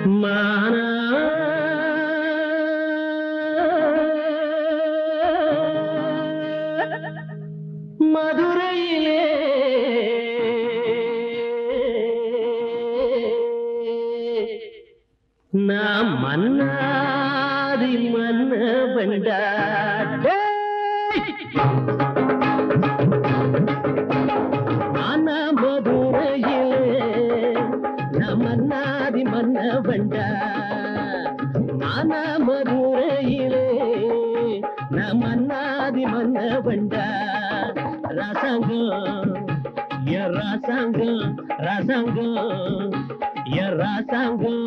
மானா மதுரையிலே நாம் மன்னாதி மன்னவண்டா மன்னாதி மன்னவண்டா மானா மதுரையிலே மன்னாதி மன்னவண்டா ராசாங்கம் ராசாங்கம் ராசாங்கம் ராசாங்கம்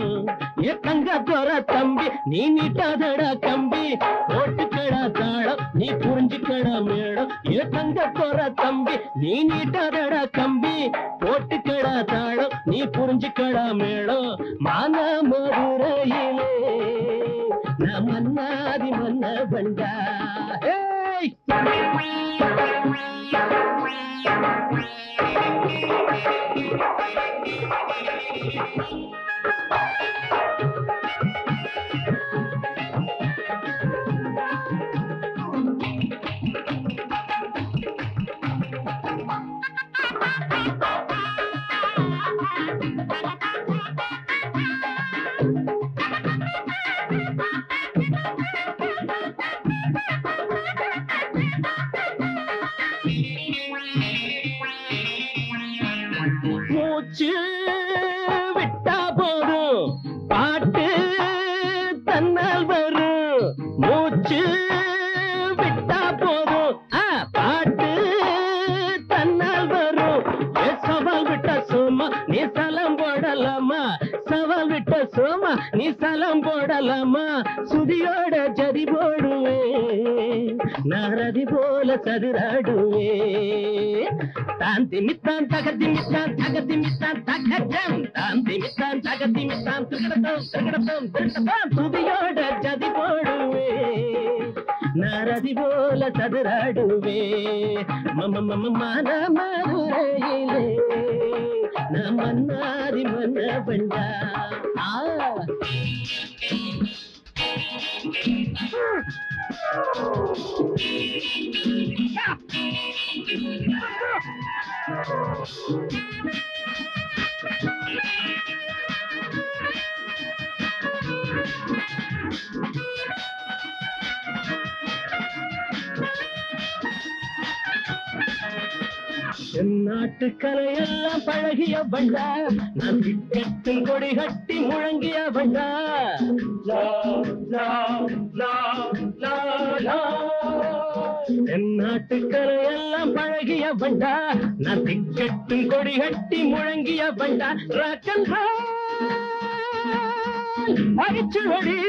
தங்க தோற தம்பி நீ நீட்டாதடா கம்பி போட்டுக்கடா தாளம் நீ புரிஞ்சுக்கடா மேடம் தங்க தோற தம்பி நீ நீட்டாதடா கம்பி போட்டுக்கடா தாளம் நீ புரிஞ்சுக்கடா மேடம் மான மதுரையிலே மன்னாதி மன்னவண்டா மூச்சு விட்டா போதும் பாட்டு தன்னால் வரும் மூச்சு விட்டா போதும் பாட்டு தன்னால் வரும் சவால் விட்ட சும்மா நீ சலம் போடலாமா சவால் விட்ட சும்மா நீ சலம் போடலாமா சுதியோட ஜதி போடுவே நாரதி போல சதுராடுவே தான் திமித்தான் தகதிமித்தான் தகதிமித்தான் தகஜம் தான் திமித்தான் தகதிமித்தான் திருடத்தம் திருடத்தம் திருடத்தான் சுதியோட ஜதி போடுவே நாரதி போல சதுராடுவே மம மம மான மதுரையிலே மன்னாதி மன்னவண்டா நாட்டு கலையெல்லாம் பழகிய வண்டா நான் விக்கெட்டில் கொடி கட்டி முழங்கிய வண்டா என் நாட்டு கலையெல்லாம் பழகிய வண்டா நான் விக்கெட்டில் கொடி கட்டி முழங்கிய வண்டா ராக்கன் அடிச்சுவடி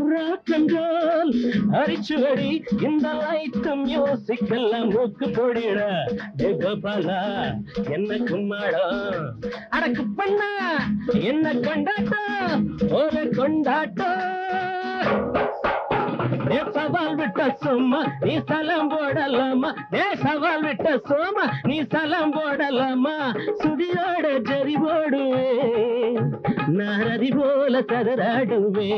ராக்கன்றால் அரிச்சுவடி இந்த லைட்டு மியூசிக் எல்லாம் மூக்கு போடிட கோபாலா என்ன கும்மாடம் அடக்கு பண்ணா என்ன கொண்டாட்டம் ஒரு கொண்டாட்டம் சவால் விட்ட சும்மா நீ சலம் போடலாமா சவால் விட்ட சும்மா நீ சலம் போடலாமா சுதியோட ஜரி போடுவே நாரதி போல சதுராடுவே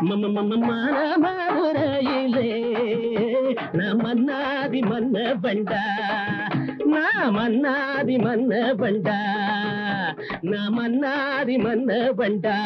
மம மம மான மதுரையிலே மன்னாதி மன்னவண்டா மன்னாதி மன்னவண்டா மன்னாதி மன்னவண்டா